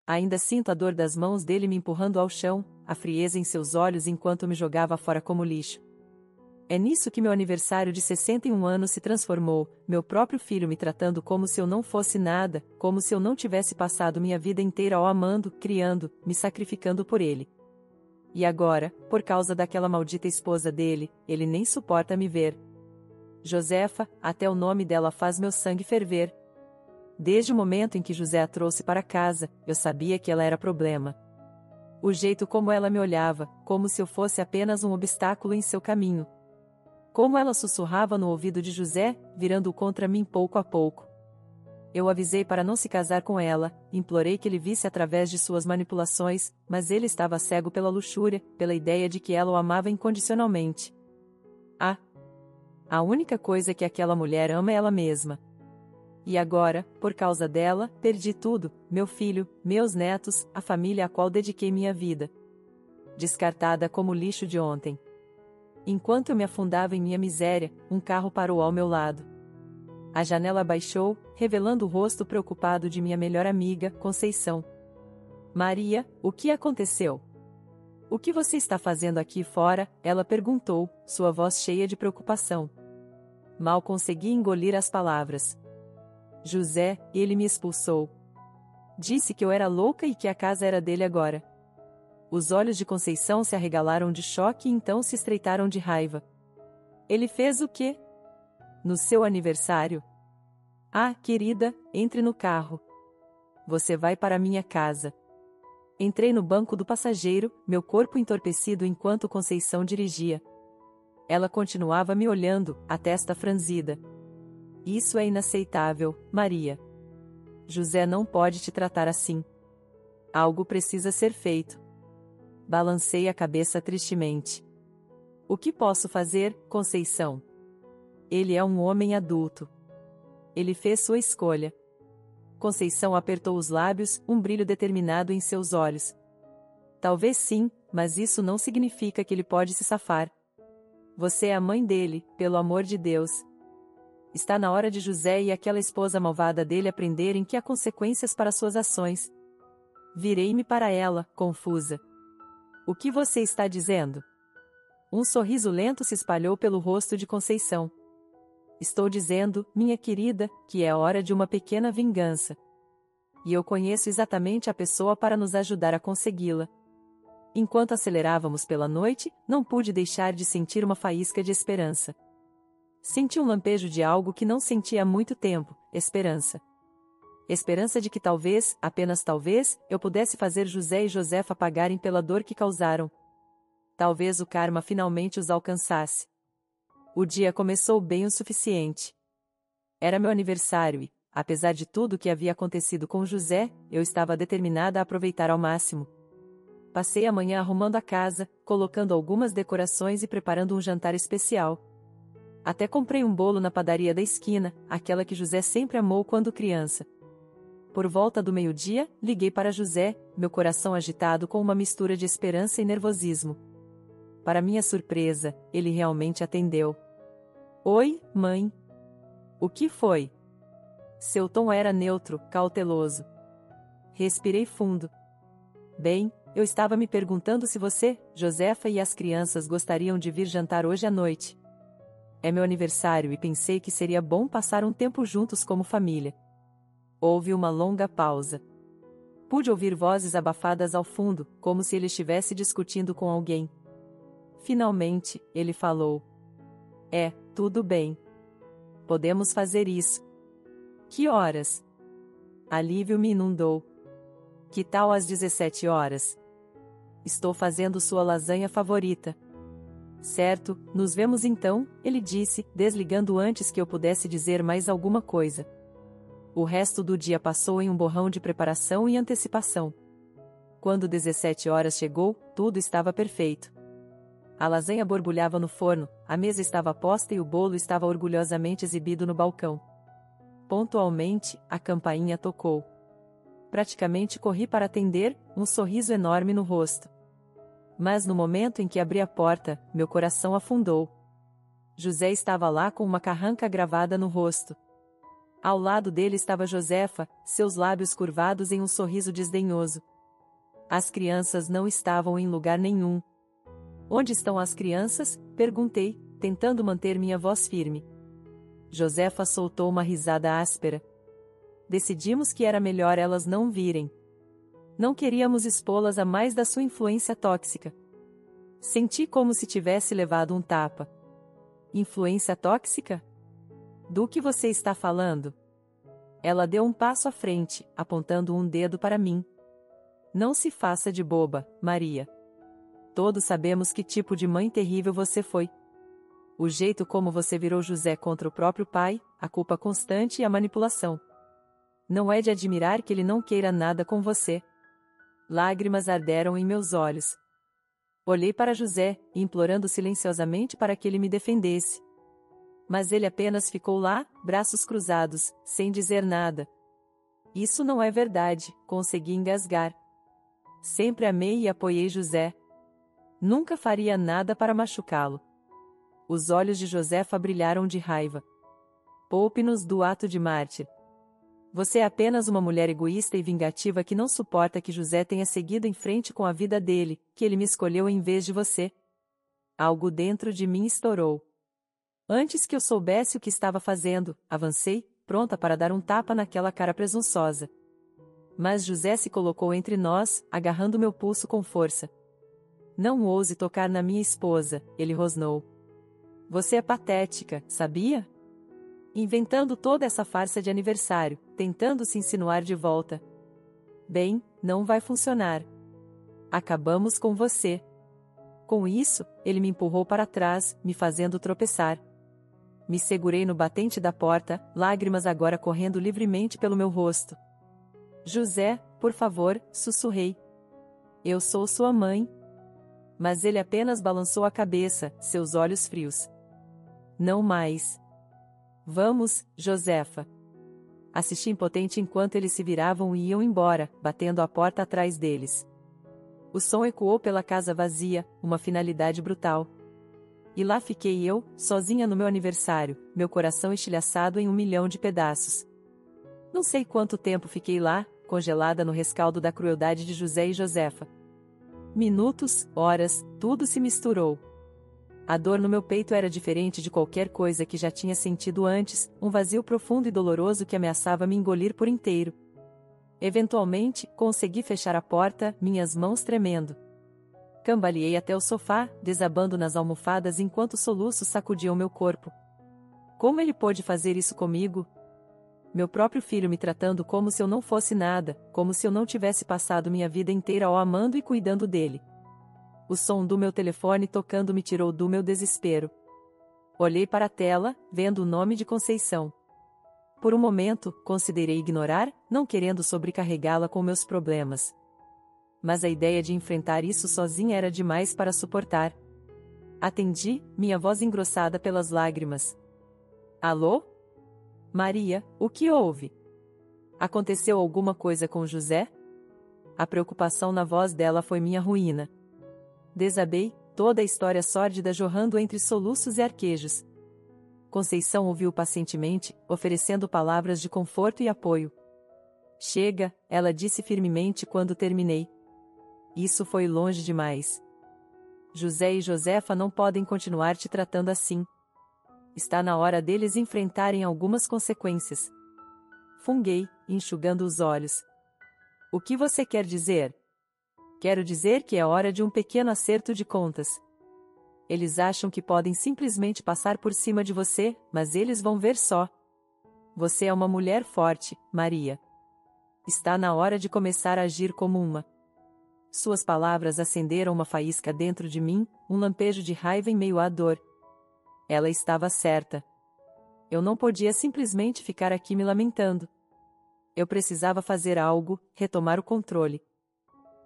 Ainda sinto a dor das mãos dele me empurrando ao chão, a frieza em seus olhos enquanto me jogava fora como lixo. É nisso que meu aniversário de 61 anos se transformou, meu próprio filho me tratando como se eu não fosse nada, como se eu não tivesse passado minha vida inteira o amando, criando, me sacrificando por ele. E agora, por causa daquela maldita esposa dele, ele nem suporta me ver. Josefa, até o nome dela faz meu sangue ferver. Desde o momento em que José a trouxe para casa, eu sabia que ela era problema. O jeito como ela me olhava, como se eu fosse apenas um obstáculo em seu caminho. Como ela sussurrava no ouvido de José, virando-o contra mim pouco a pouco. Eu avisei para não se casar com ela, implorei que ele visse através de suas manipulações, mas ele estava cego pela luxúria, pela ideia de que ela o amava incondicionalmente. A única coisa que aquela mulher ama é ela mesma. E agora, por causa dela, perdi tudo, meu filho, meus netos, a família à qual dediquei minha vida. Descartada como lixo de ontem. Enquanto eu me afundava em minha miséria, um carro parou ao meu lado. A janela baixou, revelando o rosto preocupado de minha melhor amiga, Conceição. Maria, o que aconteceu? O que você está fazendo aqui fora? Ela perguntou, sua voz cheia de preocupação. Mal consegui engolir as palavras. José, ele me expulsou. Disse que eu era louca e que a casa era dele agora. Os olhos de Conceição se arregalaram de choque e então se estreitaram de raiva. Ele fez o quê? No seu aniversário? Ah, querida, entre no carro. Você vai para minha casa. Entrei no banco do passageiro, meu corpo entorpecido enquanto Conceição dirigia. Ela continuava me olhando, a testa franzida. Isso é inaceitável, Maria. José não pode te tratar assim. Algo precisa ser feito. Balancei a cabeça tristemente. O que posso fazer, Conceição? Ele é um homem adulto. Ele fez sua escolha. Conceição apertou os lábios, um brilho determinado em seus olhos. Talvez sim, mas isso não significa que ele pode se safar. Você é a mãe dele, pelo amor de Deus. Está na hora de José e aquela esposa malvada dele aprenderem que há consequências para suas ações. Virei-me para ela, confusa. O que você está dizendo? Um sorriso lento se espalhou pelo rosto de Conceição. Estou dizendo, minha querida, que é hora de uma pequena vingança. E eu conheço exatamente a pessoa para nos ajudar a consegui-la. Enquanto acelerávamos pela noite, não pude deixar de sentir uma faísca de esperança. Senti um lampejo de algo que não sentia há muito tempo, esperança. Esperança de que talvez, apenas talvez, eu pudesse fazer José e Josefa pagarem pela dor que causaram. Talvez o karma finalmente os alcançasse. O dia começou bem o suficiente. Era meu aniversário e, apesar de tudo o que havia acontecido com José, eu estava determinada a aproveitar ao máximo. Passei a manhã arrumando a casa, colocando algumas decorações e preparando um jantar especial. Até comprei um bolo na padaria da esquina, aquela que José sempre amou quando criança. Por volta do meio-dia, liguei para José, meu coração agitado com uma mistura de esperança e nervosismo. Para minha surpresa, ele realmente atendeu. Oi, mãe. O que foi? Seu tom era neutro, cauteloso. Respirei fundo. Bem, eu estava me perguntando se você, Josefa e as crianças gostariam de vir jantar hoje à noite. É meu aniversário e pensei que seria bom passar um tempo juntos como família. Houve uma longa pausa. Pude ouvir vozes abafadas ao fundo, como se ele estivesse discutindo com alguém. Finalmente, ele falou. É, tudo bem. Podemos fazer isso. Que horas? Alívio me inundou. Que tal às 17 horas? Estou fazendo sua lasanha favorita. Certo, nos vemos então, ele disse, desligando antes que eu pudesse dizer mais alguma coisa. O resto do dia passou em um borrão de preparação e antecipação. Quando 17 horas chegou, tudo estava perfeito. A lasanha borbulhava no forno, a mesa estava posta e o bolo estava orgulhosamente exibido no balcão. Pontualmente, a campainha tocou. Praticamente corri para atender, um sorriso enorme no rosto. Mas no momento em que abri a porta, meu coração afundou. José estava lá com uma carranca gravada no rosto. Ao lado dele estava Josefa, seus lábios curvados em um sorriso desdenhoso. As crianças não estavam em lugar nenhum. Onde estão as crianças? Perguntei, tentando manter minha voz firme. Josefa soltou uma risada áspera. Decidimos que era melhor elas não virem. Não queríamos expô-las a mais da sua influência tóxica. Senti como se tivesse levado um tapa. Influência tóxica? Do que você está falando? Ela deu um passo à frente, apontando um dedo para mim. Não se faça de boba, Maria. Todos sabemos que tipo de mãe terrível você foi. O jeito como você virou José contra o próprio pai, a culpa constante e a manipulação. Não é de admirar que ele não queira nada com você. Lágrimas arderam em meus olhos. Olhei para José, implorando silenciosamente para que ele me defendesse. Mas ele apenas ficou lá, braços cruzados, sem dizer nada. Isso não é verdade, consegui engasgar. Sempre amei e apoiei José. Nunca faria nada para machucá-lo. Os olhos de Josefa brilharam de raiva. Poupe-nos do ato de mártir. Você é apenas uma mulher egoísta e vingativa que não suporta que José tenha seguido em frente com a vida dele, que ele me escolheu em vez de você. Algo dentro de mim estourou. Antes que eu soubesse o que estava fazendo, avancei, pronta para dar um tapa naquela cara presunçosa. Mas José se colocou entre nós, agarrando meu pulso com força. Não ouse tocar na minha esposa, ele rosnou. Você é patética, sabia? Inventando toda essa farsa de aniversário, tentando se insinuar de volta. Bem, não vai funcionar. Acabamos com você. Com isso, ele me empurrou para trás, me fazendo tropeçar. Me segurei no batente da porta, lágrimas agora correndo livremente pelo meu rosto. José, por favor, sussurrei. Eu sou sua mãe. Mas ele apenas balançou a cabeça, seus olhos frios. Não mais. Vamos, Josefa. Assisti impotente enquanto eles se viravam e iam embora, batendo a porta atrás deles. O som ecoou pela casa vazia, uma finalidade brutal. E lá fiquei eu, sozinha no meu aniversário, meu coração estilhaçado em 1.000.000 de pedaços. Não sei quanto tempo fiquei lá, congelada no rescaldo da crueldade de José e Josefa. Minutos, horas, tudo se misturou. A dor no meu peito era diferente de qualquer coisa que já tinha sentido antes, um vazio profundo e doloroso que ameaçava me engolir por inteiro. Eventualmente, consegui fechar a porta, minhas mãos tremendo. Cambaleei até o sofá, desabando nas almofadas enquanto soluços sacudiam meu corpo. Como ele pôde fazer isso comigo? Meu próprio filho me tratando como se eu não fosse nada, como se eu não tivesse passado minha vida inteira o amando e cuidando dele. O som do meu telefone tocando me tirou do meu desespero. Olhei para a tela, vendo o nome de Conceição. Por um momento, considerei ignorar, não querendo sobrecarregá-la com meus problemas. Mas a ideia de enfrentar isso sozinha era demais para suportar. Atendi, minha voz engrossada pelas lágrimas. Alô? Maria, o que houve? Aconteceu alguma coisa com José? A preocupação na voz dela foi minha ruína. Desabei, toda a história sórdida jorrando entre soluços e arquejos. Conceição ouviu pacientemente, oferecendo palavras de conforto e apoio. Chega, ela disse firmemente quando terminei. Isso foi longe demais. José e Josefa não podem continuar te tratando assim. Está na hora deles enfrentarem algumas consequências. Funguei, enxugando os olhos. O que você quer dizer? Quero dizer que é hora de um pequeno acerto de contas. Eles acham que podem simplesmente passar por cima de você, mas eles vão ver só. Você é uma mulher forte, Maria. Está na hora de começar a agir como uma. Suas palavras acenderam uma faísca dentro de mim, um lampejo de raiva em meio à dor. Ela estava certa. Eu não podia simplesmente ficar aqui me lamentando. Eu precisava fazer algo, retomar o controle.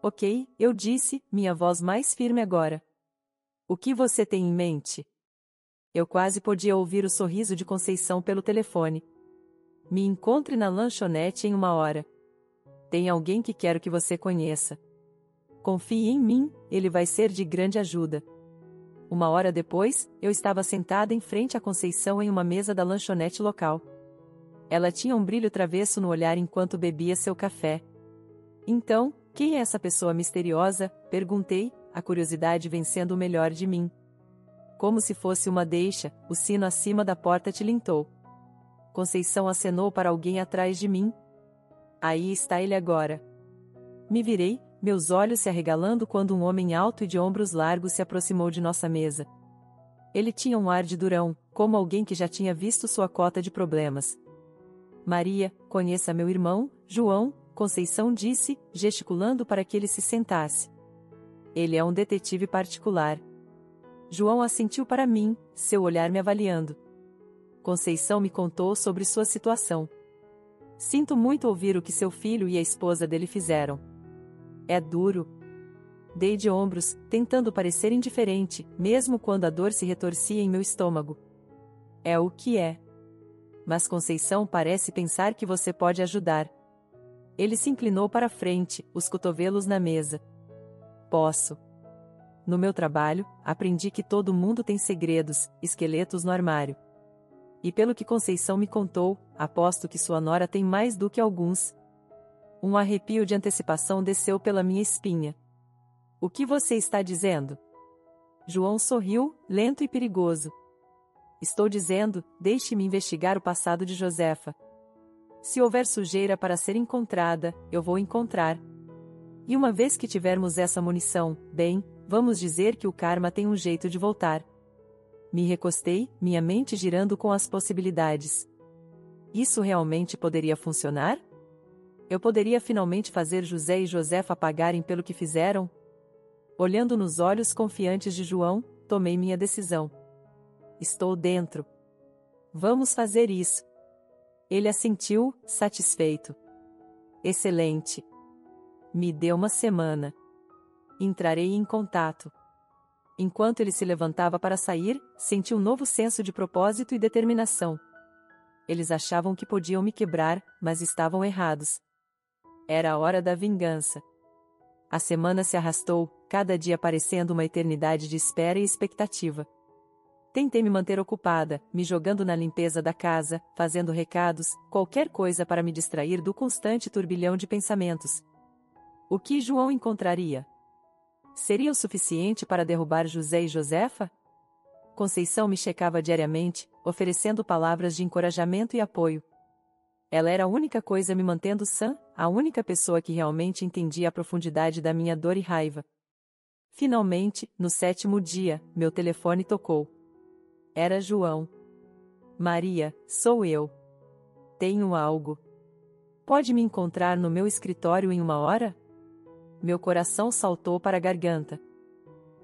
Ok, eu disse, minha voz mais firme agora. O que você tem em mente? Eu quase podia ouvir o sorriso de Conceição pelo telefone. Me encontre na lanchonete em 1 hora. Tem alguém que quero que você conheça. Confie em mim, ele vai ser de grande ajuda. 1 hora depois, eu estava sentada em frente à Conceição em uma mesa da lanchonete local. Ela tinha um brilho travesso no olhar enquanto bebia seu café. Então, quem é essa pessoa misteriosa? Perguntei, a curiosidade vencendo o melhor de mim. Como se fosse uma deixa, o sino acima da porta tilintou. Conceição acenou para alguém atrás de mim. Aí está ele agora. Me virei, meus olhos se arregalando quando um homem alto e de ombros largos se aproximou de nossa mesa. Ele tinha um ar de durão, como alguém que já tinha visto sua cota de problemas. Maria, conheça meu irmão, João, Conceição disse, gesticulando para que ele se sentasse. Ele é um detetive particular. João assentiu para mim, seu olhar me avaliando. Conceição me contou sobre sua situação. Sinto muito ouvir o que seu filho e a esposa dele fizeram. É duro. Dei de ombros, tentando parecer indiferente, mesmo quando a dor se retorcia em meu estômago. É o que é. Mas Conceição parece pensar que você pode ajudar. Ele se inclinou para a frente, os cotovelos na mesa. Posso. No meu trabalho, aprendi que todo mundo tem segredos, esqueletos no armário. E pelo que Conceição me contou, aposto que sua nora tem mais do que alguns. Um arrepio de antecipação desceu pela minha espinha. O que você está dizendo? João sorriu, lento e perigoso. Estou dizendo, deixe-me investigar o passado de Josefa. Se houver sujeira para ser encontrada, eu vou encontrar. E uma vez que tivermos essa munição, bem, vamos dizer que o karma tem um jeito de voltar. Me recostei, minha mente girando com as possibilidades. Isso realmente poderia funcionar? Eu poderia finalmente fazer José e Josefa pagarem pelo que fizeram? Olhando nos olhos confiantes de João, tomei minha decisão. Estou dentro. Vamos fazer isso. Ele assentiu, satisfeito. Excelente. Me dê uma semana. Entrarei em contato. Enquanto ele se levantava para sair, senti um novo senso de propósito e determinação. Eles achavam que podiam me quebrar, mas estavam errados. Era a hora da vingança. A semana se arrastou, cada dia parecendo uma eternidade de espera e expectativa. Tentei me manter ocupada, me jogando na limpeza da casa, fazendo recados, qualquer coisa para me distrair do constante turbilhão de pensamentos. O que João encontraria? Seria o suficiente para derrubar José e Josefa? Conceição me checava diariamente, oferecendo palavras de encorajamento e apoio. Ela era a única coisa me mantendo sã, a única pessoa que realmente entendia a profundidade da minha dor e raiva. Finalmente, no 7º dia, meu telefone tocou. Era João. Maria, sou eu. Tenho algo. Pode me encontrar no meu escritório em 1 hora? Meu coração saltou para a garganta.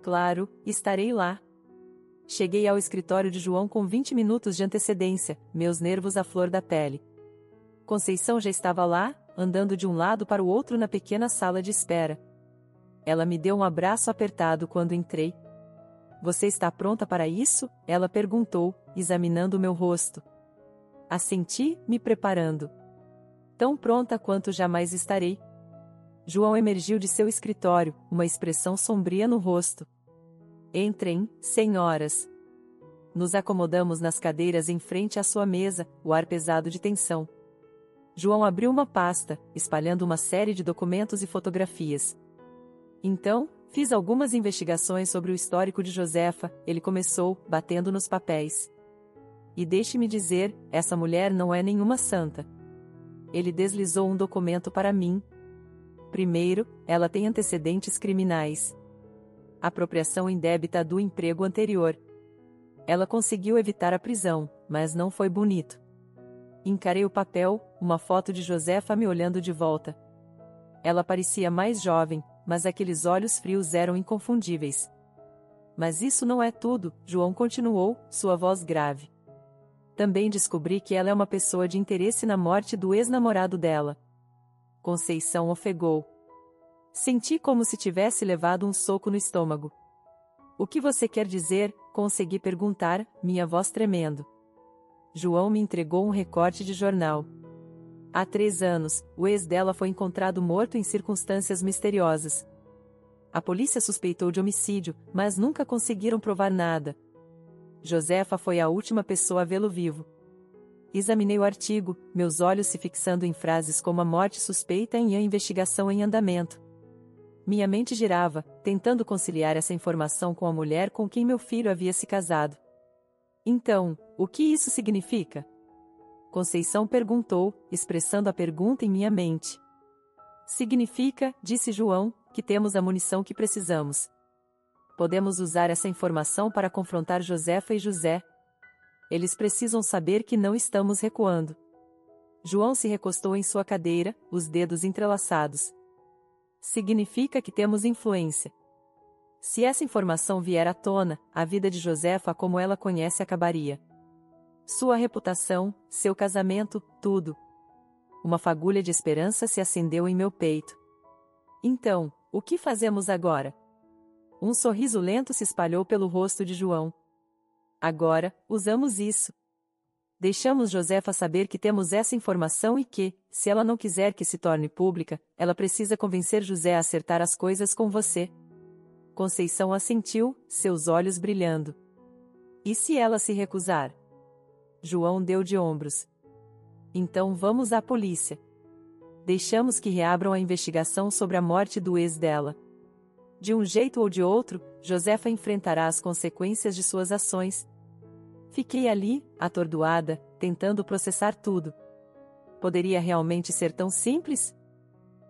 Claro, estarei lá. Cheguei ao escritório de João com 20 minutos de antecedência, meus nervos à flor da pele. Conceição já estava lá, andando de um lado para o outro na pequena sala de espera. Ela me deu um abraço apertado quando entrei. Você está pronta para isso? Ela perguntou, examinando meu rosto. Assenti, me preparando. Tão pronta quanto jamais estarei. João emergiu de seu escritório, uma expressão sombria no rosto. Entrem, senhoras. Nos acomodamos nas cadeiras em frente à sua mesa, o ar pesado de tensão. João abriu uma pasta, espalhando uma série de documentos e fotografias. Então, fiz algumas investigações sobre o histórico de Josefa, ele começou, batendo nos papéis. E deixe-me dizer, essa mulher não é nenhuma santa. Ele deslizou um documento para mim. Primeiro, ela tem antecedentes criminais. Apropriação indébita do emprego anterior. Ela conseguiu evitar a prisão, mas não foi bonito. Encarei o papel, uma foto de Josefa me olhando de volta. Ela parecia mais jovem, mas aqueles olhos frios eram inconfundíveis. Mas isso não é tudo, João continuou, sua voz grave. Também descobri que ela é uma pessoa de interesse na morte do ex-namorado dela. Conceição ofegou. Senti como se tivesse levado um soco no estômago. O que você quer dizer? Consegui perguntar, minha voz tremendo. João me entregou um recorte de jornal. Há 3 anos, o ex dela foi encontrado morto em circunstâncias misteriosas. A polícia suspeitou de homicídio, mas nunca conseguiram provar nada. Josefa foi a última pessoa a vê-lo vivo. Examinei o artigo, meus olhos se fixando em frases como a morte suspeita e a investigação em andamento. Minha mente girava, tentando conciliar essa informação com a mulher com quem meu filho havia se casado. Então, o que isso significa? Conceição perguntou, expressando a pergunta em minha mente. Significa, disse João, que temos a munição que precisamos. Podemos usar essa informação para confrontar Josefa e José. Eles precisam saber que não estamos recuando. João se recostou em sua cadeira, os dedos entrelaçados. Significa que temos influência. Se essa informação vier à tona, a vida de Josefa como ela conhece acabaria. Sua reputação, seu casamento, tudo. Uma fagulha de esperança se acendeu em meu peito. Então, o que fazemos agora? Um sorriso lento se espalhou pelo rosto de João. Agora, usamos isso. Deixamos Josefa saber que temos essa informação e que, se ela não quiser que se torne pública, ela precisa convencer José a acertar as coisas com você. Conceição assentiu, seus olhos brilhando. E se ela se recusar? João deu de ombros. Então vamos à polícia. Deixamos que reabram a investigação sobre a morte do ex dela. De um jeito ou de outro, Josefa enfrentará as consequências de suas ações. Fiquei ali, atordoada, tentando processar tudo. Poderia realmente ser tão simples?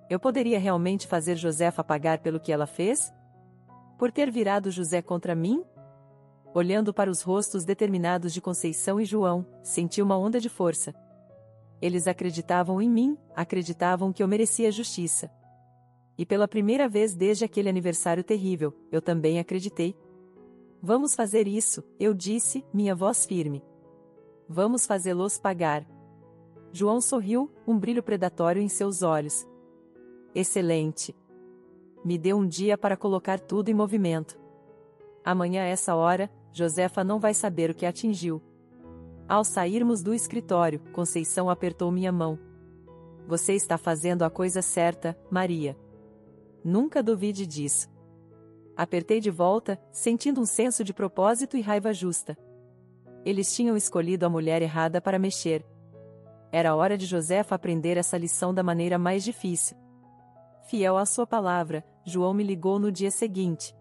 Eu poderia realmente fazer Josefa pagar pelo que ela fez? Por ter virado José contra mim? Olhando para os rostos determinados de Conceição e João, senti uma onda de força. Eles acreditavam em mim, acreditavam que eu merecia justiça. E pela primeira vez desde aquele aniversário terrível, eu também acreditei. Vamos fazer isso, eu disse, minha voz firme. Vamos fazê-los pagar. João sorriu, um brilho predatório em seus olhos. Excelente. Me deu um dia para colocar tudo em movimento. Amanhã a essa hora, Josefa não vai saber o que atingiu. Ao sairmos do escritório, Conceição apertou minha mão. Você está fazendo a coisa certa, Maria. Nunca duvide disso. Apertei de volta, sentindo um senso de propósito e raiva justa. Eles tinham escolhido a mulher errada para mexer. Era hora de Josefa aprender essa lição da maneira mais difícil. Fiel à sua palavra, João me ligou no dia seguinte.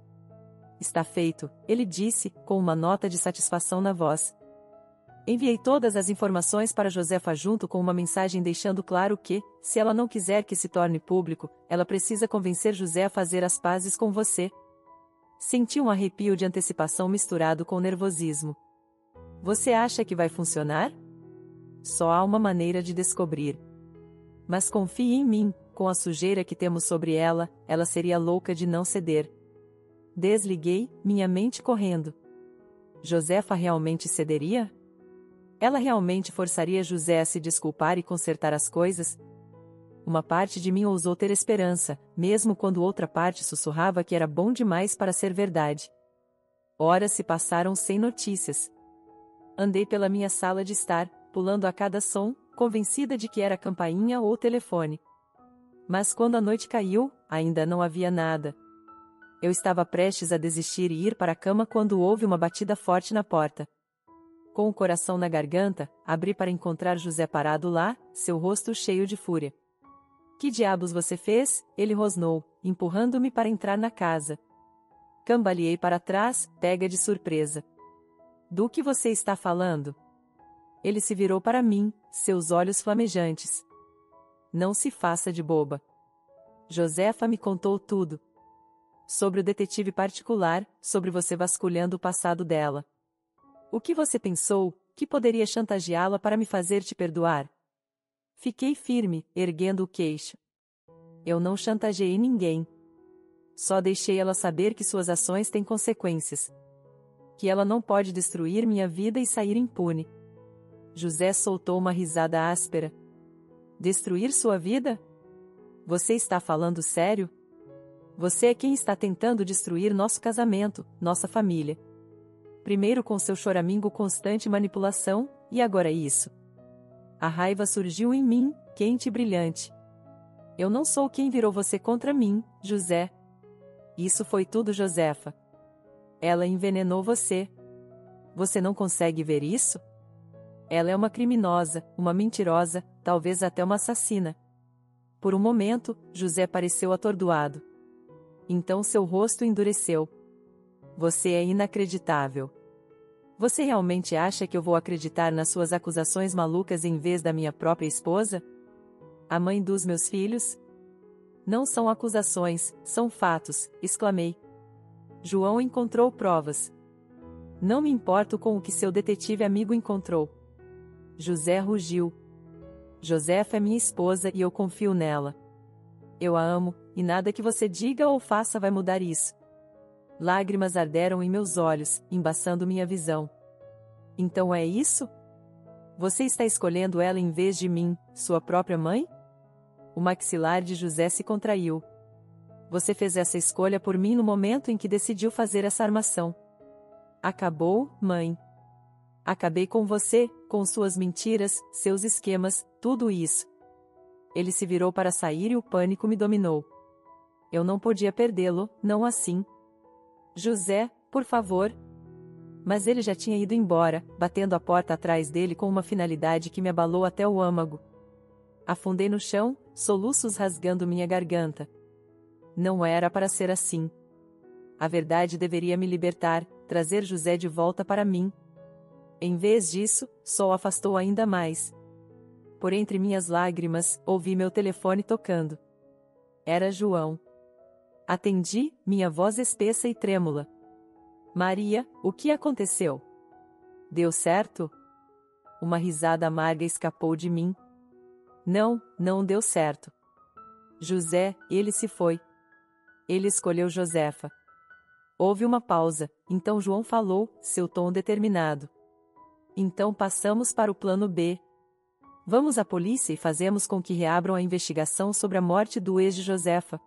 Está feito, ele disse, com uma nota de satisfação na voz. Enviei todas as informações para Josefa junto com uma mensagem deixando claro que, se ela não quiser que se torne público, ela precisa convencer José a fazer as pazes com você. Senti um arrepio de antecipação misturado com nervosismo. Você acha que vai funcionar? Só há uma maneira de descobrir. Mas confie em mim, com a sujeira que temos sobre ela, ela seria louca de não ceder. Desliguei, minha mente correndo. Josefa realmente cederia? Ela realmente forçaria José a se desculpar e consertar as coisas? Uma parte de mim ousou ter esperança, mesmo quando outra parte sussurrava que era bom demais para ser verdade. Horas se passaram sem notícias. Andei pela minha sala de estar, pulando a cada som, convencida de que era campainha ou telefone. Mas quando a noite caiu, ainda não havia nada. Eu estava prestes a desistir e ir para a cama quando houve uma batida forte na porta. Com o coração na garganta, abri para encontrar José parado lá, seu rosto cheio de fúria. Que diabos você fez? Ele rosnou, empurrando-me para entrar na casa. Cambaleei para trás, pega de surpresa. Do que você está falando? Ele se virou para mim, seus olhos flamejantes. Não se faça de boba. Josefa me contou tudo. Sobre o detetive particular, sobre você vasculhando o passado dela. O que você pensou, que poderia chantageá-la para me fazer te perdoar? Fiquei firme, erguendo o queixo. Eu não chantageei ninguém. Só deixei ela saber que suas ações têm consequências. Que ela não pode destruir minha vida e sair impune. José soltou uma risada áspera. Destruir sua vida? Você está falando sério? Você é quem está tentando destruir nosso casamento, nossa família. Primeiro com seu choramingo constante manipulação, e agora isso. A raiva surgiu em mim, quente e brilhante. Eu não sou quem virou você contra mim, José. Isso foi tudo, Josefa. Ela envenenou você. Você não consegue ver isso? Ela é uma criminosa, uma mentirosa, talvez até uma assassina. Por um momento, José pareceu atordoado. Então seu rosto endureceu. Você é inacreditável. Você realmente acha que eu vou acreditar nas suas acusações malucas em vez da minha própria esposa? A mãe dos meus filhos? Não são acusações, são fatos, exclamei. João encontrou provas. Não me importo com o que seu detetive amigo encontrou. José rugiu. Josefa é minha esposa e eu confio nela. Eu a amo, e nada que você diga ou faça vai mudar isso. Lágrimas arderam em meus olhos, embaçando minha visão. Então é isso? Você está escolhendo ela em vez de mim, sua própria mãe? O maxilar de José se contraiu. Você fez essa escolha por mim no momento em que decidiu fazer essa armação. Acabou, mãe. Acabei com você, com suas mentiras, seus esquemas, tudo isso. Ele se virou para sair e o pânico me dominou. Eu não podia perdê-lo, não assim. José, por favor. Mas ele já tinha ido embora, batendo a porta atrás dele com uma finalidade que me abalou até o âmago. Afundei no chão, soluços rasgando minha garganta. Não era para ser assim. A verdade deveria me libertar, trazer José de volta para mim. Em vez disso, só o afastou ainda mais. Por entre minhas lágrimas, ouvi meu telefone tocando. Era João. Atendi, minha voz espessa e trêmula. Maria, o que aconteceu? Deu certo? Uma risada amarga escapou de mim. Não, não deu certo. José, ele se foi. Ele escolheu Josefa. Houve uma pausa, então João falou, seu tom determinado. Então passamos para o plano B. Vamos à polícia e fazemos com que reabram a investigação sobre a morte do ex de Josefa.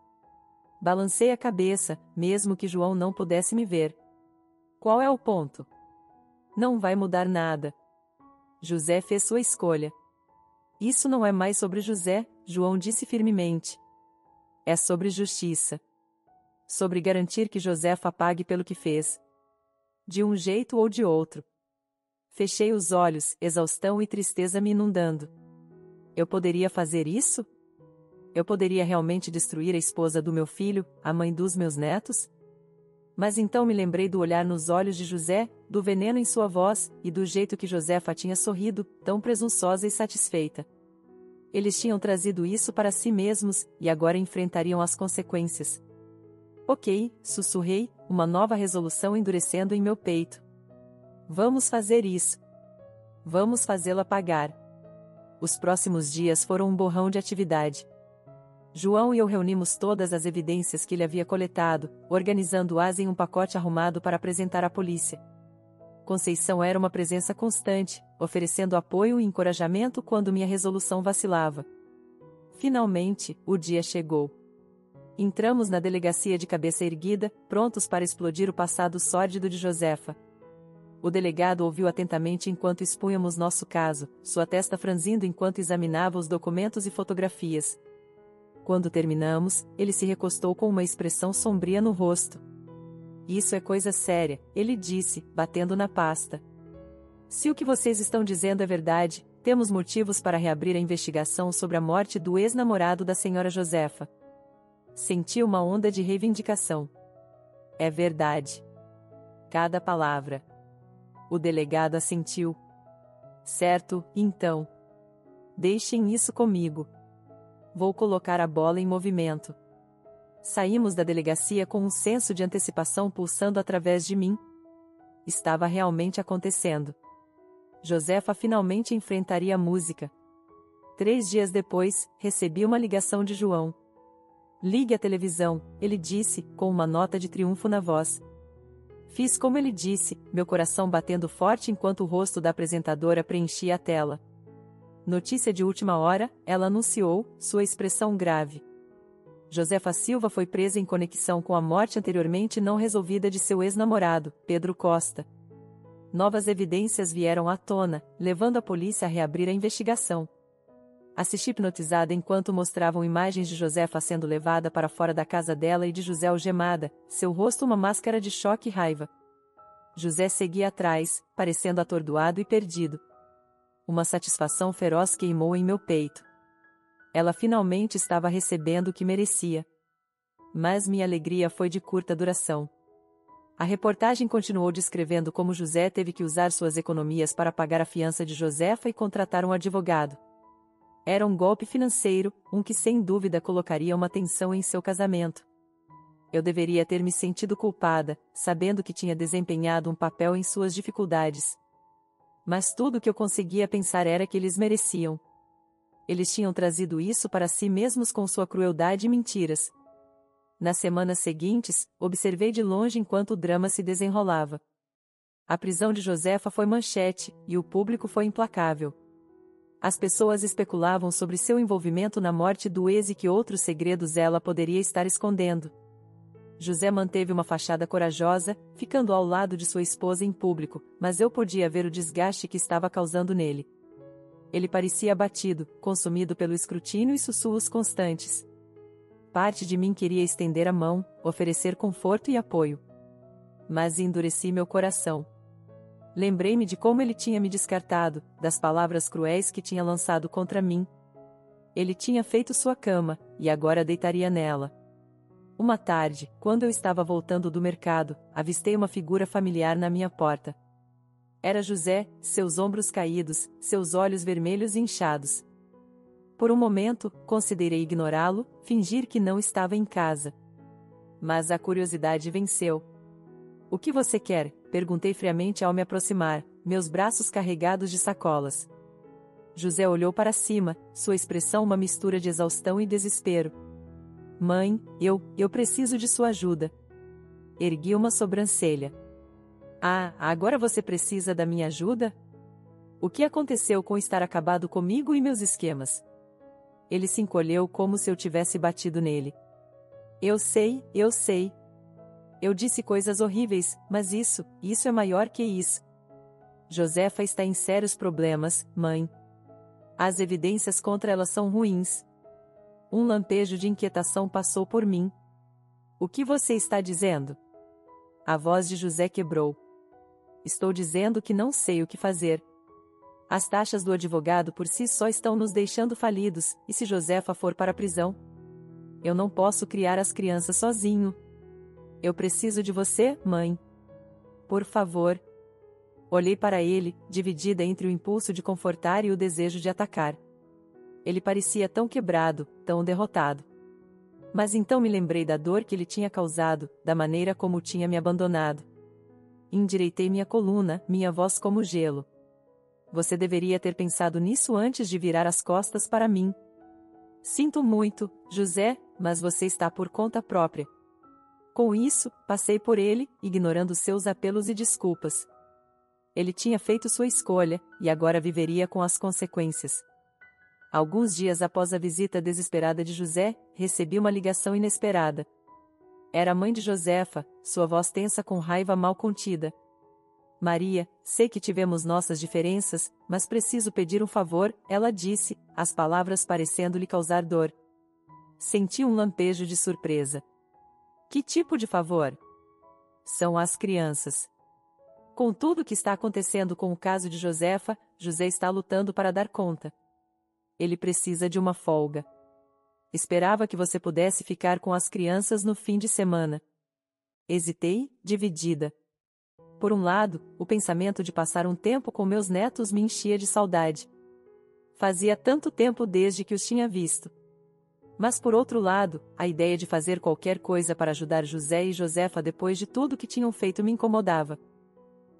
Balancei a cabeça, mesmo que João não pudesse me ver. Qual é o ponto? Não vai mudar nada. José fez sua escolha. Isso não é mais sobre José, João disse firmemente. É sobre justiça. Sobre garantir que Josefa pague pelo que fez. De um jeito ou de outro. Fechei os olhos, exaustão e tristeza me inundando. Eu poderia fazer isso? Eu poderia realmente destruir a esposa do meu filho, a mãe dos meus netos? Mas então me lembrei do olhar nos olhos de José, do veneno em sua voz, e do jeito que Josefa tinha sorrido, tão presunçosa e satisfeita. Eles tinham trazido isso para si mesmos, e agora enfrentariam as consequências. Ok, sussurrei, uma nova resolução endurecendo em meu peito. Vamos fazer isso. Vamos fazê-la pagar. Os próximos dias foram um borrão de atividade. João e eu reunimos todas as evidências que ele havia coletado, organizando-as em um pacote arrumado para apresentar à polícia. Conceição era uma presença constante, oferecendo apoio e encorajamento quando minha resolução vacilava. Finalmente, o dia chegou. Entramos na delegacia de cabeça erguida, prontos para explodir o passado sórdido de Josefa. O delegado ouviu atentamente enquanto expunhamos nosso caso, sua testa franzindo enquanto examinava os documentos e fotografias. Quando terminamos, ele se recostou com uma expressão sombria no rosto. Isso é coisa séria, ele disse, batendo na pasta. Se o que vocês estão dizendo é verdade, temos motivos para reabrir a investigação sobre a morte do ex-namorado da senhora Josefa. Senti uma onda de reivindicação. É verdade. Cada palavra. O delegado assentiu. Certo, então. Deixem isso comigo. Vou colocar a bola em movimento. Saímos da delegacia com um senso de antecipação pulsando através de mim. Estava realmente acontecendo. Josefa finalmente enfrentaria a música. 3 dias depois, recebi uma ligação de João. Ligue a televisão, ele disse, com uma nota de triunfo na voz. Fiz como ele disse, meu coração batendo forte enquanto o rosto da apresentadora preenchia a tela. Notícia de última hora, ela anunciou, sua expressão grave. Josefa Silva foi presa em conexão com a morte anteriormente não resolvida de seu ex-namorado, Pedro Costa. Novas evidências vieram à tona, levando a polícia a reabrir a investigação. Assisti hipnotizada enquanto mostravam imagens de Josefa sendo levada para fora da casa dela e de José algemada, seu rosto uma máscara de choque e raiva. José seguia atrás, parecendo atordoado e perdido. uma satisfação feroz queimou em meu peito. Ela finalmente estava recebendo o que merecia. Mas minha alegria foi de curta duração. A reportagem continuou descrevendo como José teve que usar suas economias para pagar a fiança de Josefa e contratar um advogado. Era um golpe financeiro, que sem dúvida colocaria uma tensão em seu casamento. Eu deveria ter me sentido culpada, sabendo que tinha desempenhado um papel em suas dificuldades. Mas tudo o que eu conseguia pensar era que eles mereciam. Eles tinham trazido isso para si mesmos com sua crueldade e mentiras. Nas semanas seguintes, observei de longe enquanto o drama se desenrolava. A prisão de Josefa foi manchete, e o público foi implacável. As pessoas especulavam sobre seu envolvimento na morte do ex e que outros segredos ela poderia estar escondendo. José manteve uma fachada corajosa, ficando ao lado de sua esposa em público, mas eu podia ver o desgaste que estava causando nele. Ele parecia abatido, consumido pelo escrutínio e sussurros constantes. Parte de mim queria estender a mão, oferecer conforto e apoio. Mas endureci meu coração. Lembrei-me de como ele tinha me descartado, das palavras cruéis que tinha lançado contra mim. Ele tinha feito sua cama, e agora deitaria nela. Uma tarde, quando eu estava voltando do mercado, avistei uma figura familiar na minha porta. Era José, seus ombros caídos, seus olhos vermelhos e inchados. Por um momento, considerei ignorá-lo, fingir que não estava em casa. Mas a curiosidade venceu. "O que você quer?", perguntei friamente ao me aproximar, meus braços carregados de sacolas. José olhou para cima, sua expressão uma mistura de exaustão e desespero. "Mãe, eu preciso de sua ajuda." Ergui uma sobrancelha. "Ah, agora você precisa da minha ajuda? O que aconteceu com estar acabado comigo e meus esquemas?" Ele se encolheu como se eu tivesse batido nele. Eu sei. Eu disse coisas horríveis, mas isso é maior que isso. Josefa está em sérios problemas, mãe. As evidências contra ela são ruins." Um lampejo de inquietação passou por mim. "O que você está dizendo?" A voz de José quebrou. "Estou dizendo que não sei o que fazer. As taxas do advogado por si só estão nos deixando falidos, e se Josefa for para a prisão? Eu não posso criar as crianças sozinho. Eu preciso de você, mãe. Por favor." Olhei para ele, dividida entre o impulso de confortar e o desejo de atacar. Ele parecia tão quebrado, tão derrotado. Mas então me lembrei da dor que ele tinha causado, da maneira como tinha me abandonado. Endireitei minha coluna, minha voz como gelo. "Você deveria ter pensado nisso antes de virar as costas para mim." "Sinto muito, José, mas você está por conta própria." Com isso, passei por ele, ignorando seus apelos e desculpas. Ele tinha feito sua escolha, e agora viveria com as consequências. Alguns dias após a visita desesperada de José, recebi uma ligação inesperada. Era a mãe de Josefa, sua voz tensa com raiva mal contida. "Maria, sei que tivemos nossas diferenças, mas preciso pedir um favor", ela disse, as palavras parecendo lhe causar dor. Senti um lampejo de surpresa. "Que tipo de favor?" "São as crianças. Com tudo o que está acontecendo com o caso de Josefa, José está lutando para dar conta. Ele precisa de uma folga. Esperava que você pudesse ficar com as crianças no fim de semana." Hesitei, dividida. Por um lado, o pensamento de passar um tempo com meus netos me enchia de saudade. Fazia tanto tempo desde que os tinha visto. Mas por outro lado, a ideia de fazer qualquer coisa para ajudar José e Josefa depois de tudo que tinham feito me incomodava.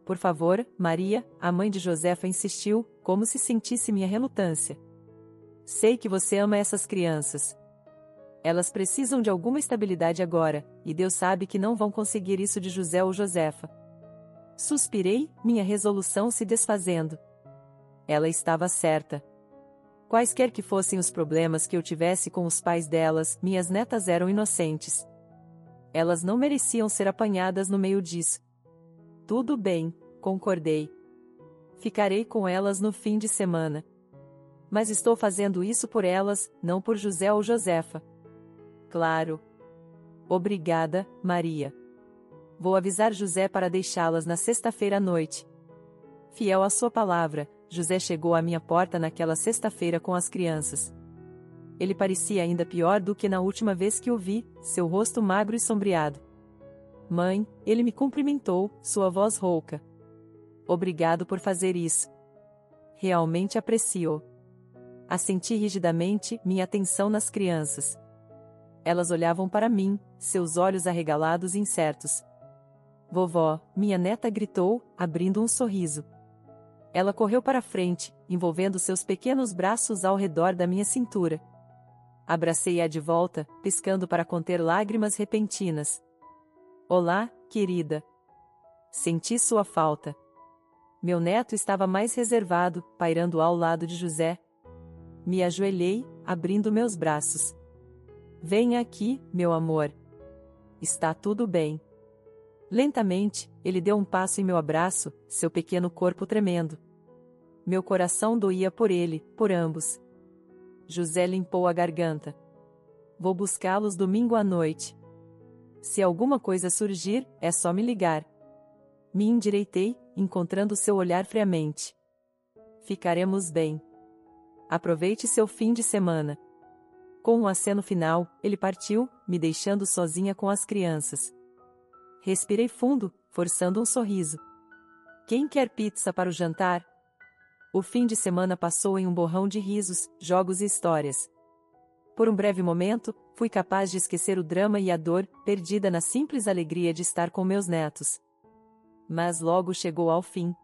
"Por favor, Maria", a mãe de Josefa insistiu, como se sentisse minha relutância. "Sei que você ama essas crianças. Elas precisam de alguma estabilidade agora, e Deus sabe que não vão conseguir isso de José ou Josefa." Suspirei, minha resolução se desfazendo. Ela estava certa. Quaisquer que fossem os problemas que eu tivesse com os pais delas, minhas netas eram inocentes. Elas não mereciam ser apanhadas no meio disso. "Tudo bem", concordei. "Ficarei com elas no fim de semana. Mas estou fazendo isso por elas, não por José ou Josefa." "Claro." "Obrigada, Maria. Vou avisar José para deixá-las na sexta-feira à noite." Fiel à sua palavra, José chegou à minha porta naquela sexta-feira com as crianças. Ele parecia ainda pior do que na última vez que o vi, seu rosto magro e sombreado. Mãe, ele me cumprimentou, sua voz rouca. Obrigado por fazer isso. Realmente aprecio. Assenti rigidamente, minha atenção nas crianças. Elas olhavam para mim, seus olhos arregalados e incertos. Vovó, minha neta gritou, abrindo um sorriso. Ela correu para frente, envolvendo seus pequenos braços ao redor da minha cintura. Abracei-a de volta, piscando para conter lágrimas repentinas. Olá, querida. Senti sua falta. Meu neto estava mais reservado, pairando ao lado de José. Me ajoelhei, abrindo meus braços. Venha aqui, meu amor. Está tudo bem. Lentamente, ele deu um passo em meu abraço, seu pequeno corpo tremendo. Meu coração doía por ele, por ambos. José limpou a garganta. Vou buscá-los domingo à noite. Se alguma coisa surgir, é só me ligar. Me endireitei, encontrando seu olhar friamente. Ficaremos bem. Aproveite seu fim de semana. Com um aceno final, ele partiu, me deixando sozinha com as crianças. Respirei fundo, forçando um sorriso. Quem quer pizza para o jantar? O fim de semana passou em um borrão de risos, jogos e histórias. Por um breve momento, fui capaz de esquecer o drama e a dor, perdida na simples alegria de estar com meus netos. Mas logo chegou ao fim.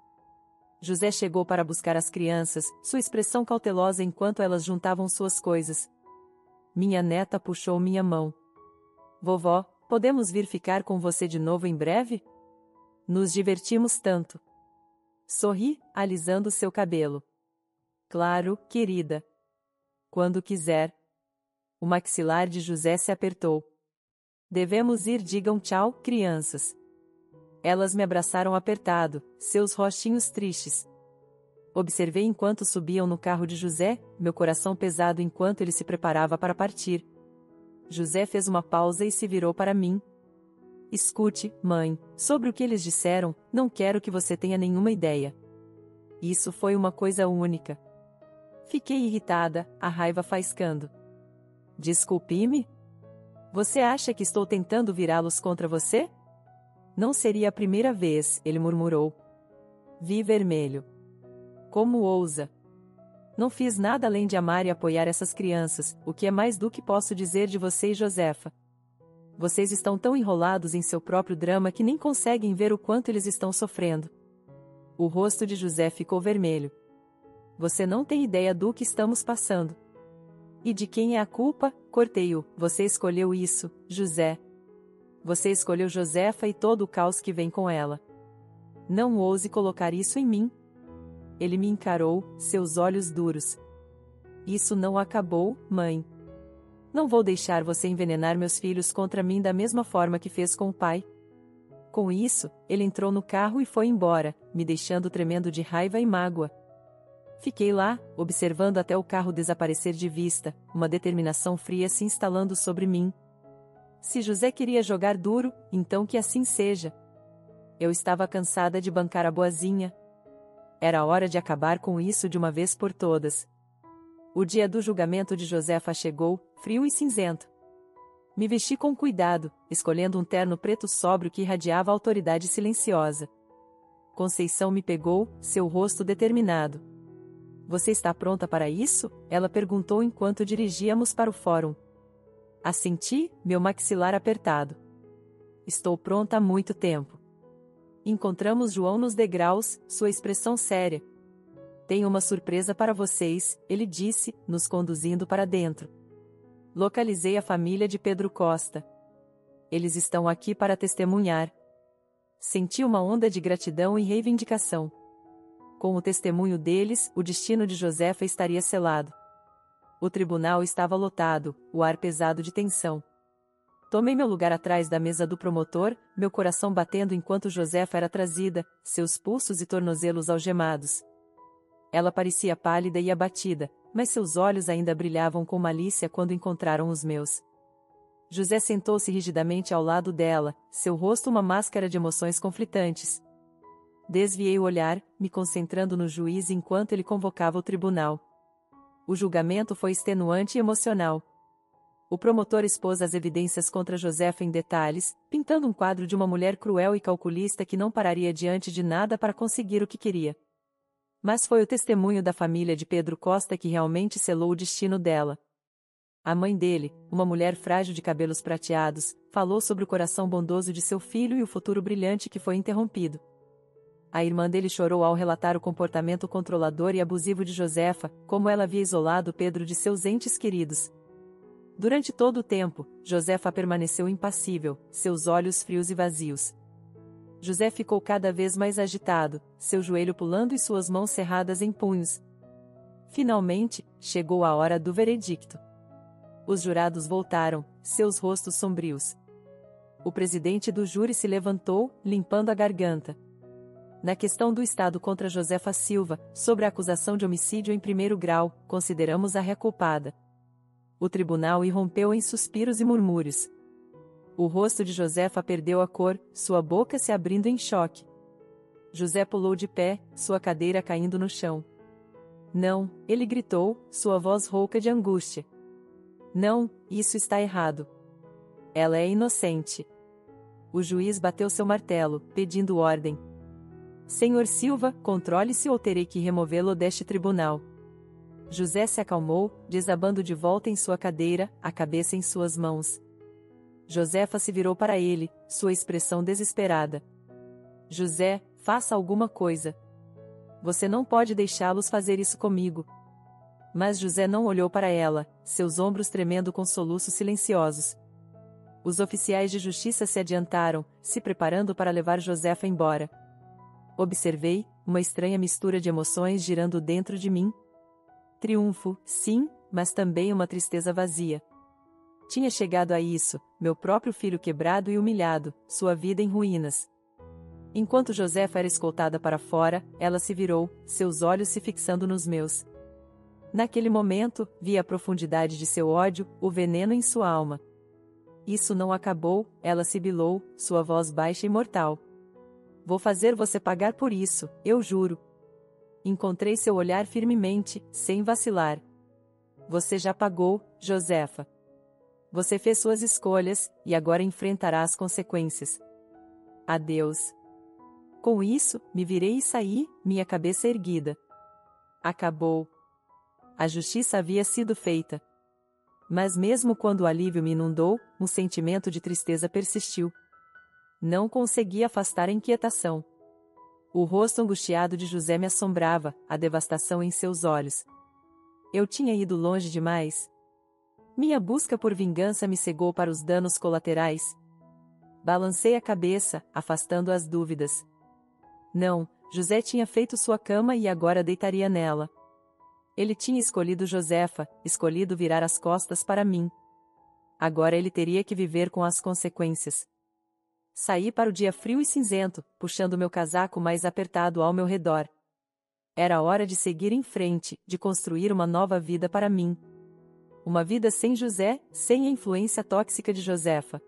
José chegou para buscar as crianças, sua expressão cautelosa enquanto elas juntavam suas coisas. Minha neta puxou minha mão. Vovó, podemos vir ficar com você de novo em breve? Nos divertimos tanto. Sorri, alisando seu cabelo. Claro, querida. Quando quiser. O maxilar de José se apertou. Devemos ir, digam tchau, crianças. Elas me abraçaram apertado, seus rostinhos tristes. Observei enquanto subiam no carro de José, meu coração pesado enquanto ele se preparava para partir. José fez uma pausa e se virou para mim. Escute, mãe, sobre o que eles disseram, não quero que você tenha nenhuma ideia. Isso foi uma coisa única. Fiquei irritada, a raiva faiscando. Desculpe-me? Você acha que estou tentando virá-los contra você? Não seria a primeira vez, ele murmurou. Vi vermelho. Como ousa? Não fiz nada além de amar e apoiar essas crianças, o que é mais do que posso dizer de você e Josefa. Vocês estão tão enrolados em seu próprio drama que nem conseguem ver o quanto eles estão sofrendo. O rosto de José ficou vermelho. Você não tem ideia do que estamos passando. E de quem é a culpa? Cortei-o. Você escolheu isso, José. Você escolheu Josefa e todo o caos que vem com ela. Não ouse colocar isso em mim. Ele me encarou, seus olhos duros. Isso não acabou, mãe. Não vou deixar você envenenar meus filhos contra mim da mesma forma que fez com o pai. Com isso, ele entrou no carro e foi embora, me deixando tremendo de raiva e mágoa. Fiquei lá, observando até o carro desaparecer de vista, uma determinação fria se instalando sobre mim. Se José queria jogar duro, então que assim seja. Eu estava cansada de bancar a boazinha. Era hora de acabar com isso de uma vez por todas. O dia do julgamento de Josefa chegou, frio e cinzento. Me vesti com cuidado, escolhendo um terno preto sóbrio que irradiava autoridade silenciosa. Conceição me pegou, seu rosto determinado. Você está pronta para isso? Ela perguntou enquanto dirigíamos para o fórum. Assenti, meu maxilar apertado. Estou pronta há muito tempo. Encontramos João nos degraus, sua expressão séria. Tenho uma surpresa para vocês, ele disse, nos conduzindo para dentro. Localizei a família de Pedro Costa. Eles estão aqui para testemunhar. Senti uma onda de gratidão e reivindicação. Com o testemunho deles, o destino de Josefa estaria selado. O tribunal estava lotado, o ar pesado de tensão. Tomei meu lugar atrás da mesa do promotor, meu coração batendo enquanto Josefa era trazida, seus pulsos e tornozelos algemados. Ela parecia pálida e abatida, mas seus olhos ainda brilhavam com malícia quando encontraram os meus. José sentou-se rigidamente ao lado dela, seu rosto uma máscara de emoções conflitantes. Desviei o olhar, me concentrando no juiz enquanto ele convocava o tribunal. O julgamento foi extenuante e emocional. O promotor expôs as evidências contra Josefa em detalhes, pintando um quadro de uma mulher cruel e calculista que não pararia diante de nada para conseguir o que queria. Mas foi o testemunho da família de Pedro Costa que realmente selou o destino dela. A mãe dele, uma mulher frágil de cabelos prateados, falou sobre o coração bondoso de seu filho e o futuro brilhante que foi interrompido. A irmã dele chorou ao relatar o comportamento controlador e abusivo de Josefa, como ela havia isolado Pedro de seus entes queridos. Durante todo o tempo, Josefa permaneceu impassível, seus olhos frios e vazios. José ficou cada vez mais agitado, seu joelho pulando e suas mãos cerradas em punhos. Finalmente, chegou a hora do veredicto. Os jurados voltaram, seus rostos sombrios. O presidente do júri se levantou, limpando a garganta. Na questão do Estado contra Josefa Silva, sobre a acusação de homicídio em primeiro grau, consideramos-a reculpada. O tribunal irrompeu em suspiros e murmúrios. O rosto de Josefa perdeu a cor, sua boca se abrindo em choque. José pulou de pé, sua cadeira caindo no chão. Não, ele gritou, sua voz rouca de angústia. Não, isso está errado. Ela é inocente. O juiz bateu seu martelo, pedindo ordem. Senhor Silva, controle-se ou terei que removê-lo deste tribunal. José se acalmou, desabando de volta em sua cadeira, a cabeça em suas mãos. Josefa se virou para ele, sua expressão desesperada. José, faça alguma coisa. Você não pode deixá-los fazer isso comigo. Mas José não olhou para ela, seus ombros tremendo com soluços silenciosos. Os oficiais de justiça se adiantaram, se preparando para levar Josefa embora. Observei, uma estranha mistura de emoções girando dentro de mim. Triunfo, sim, mas também uma tristeza vazia. Tinha chegado a isso, meu próprio filho quebrado e humilhado, sua vida em ruínas. Enquanto Josefa era escoltada para fora, ela se virou, seus olhos se fixando nos meus. Naquele momento, vi a profundidade de seu ódio, o veneno em sua alma. Isso não acabou, ela sibilou, sua voz baixa e mortal. Vou fazer você pagar por isso, eu juro. Encontrei seu olhar firmemente, sem vacilar. Você já pagou, Josefa. Você fez suas escolhas, e agora enfrentará as consequências. Adeus. Com isso, me virei e saí, minha cabeça erguida. Acabou. A justiça havia sido feita. Mas mesmo quando o alívio me inundou, um sentimento de tristeza persistiu. Não consegui afastar a inquietação. O rosto angustiado de José me assombrava, a devastação em seus olhos. Eu tinha ido longe demais. Minha busca por vingança me cegou para os danos colaterais. Balancei a cabeça, afastando as dúvidas. Não, José tinha feito sua cama e agora deitaria nela. Ele tinha escolhido Josefa, escolhido virar as costas para mim. Agora ele teria que viver com as consequências. Saí para o dia frio e cinzento, puxando meu casaco mais apertado ao meu redor. Era hora de seguir em frente, de construir uma nova vida para mim. Uma vida sem José, sem a influência tóxica de Josefa.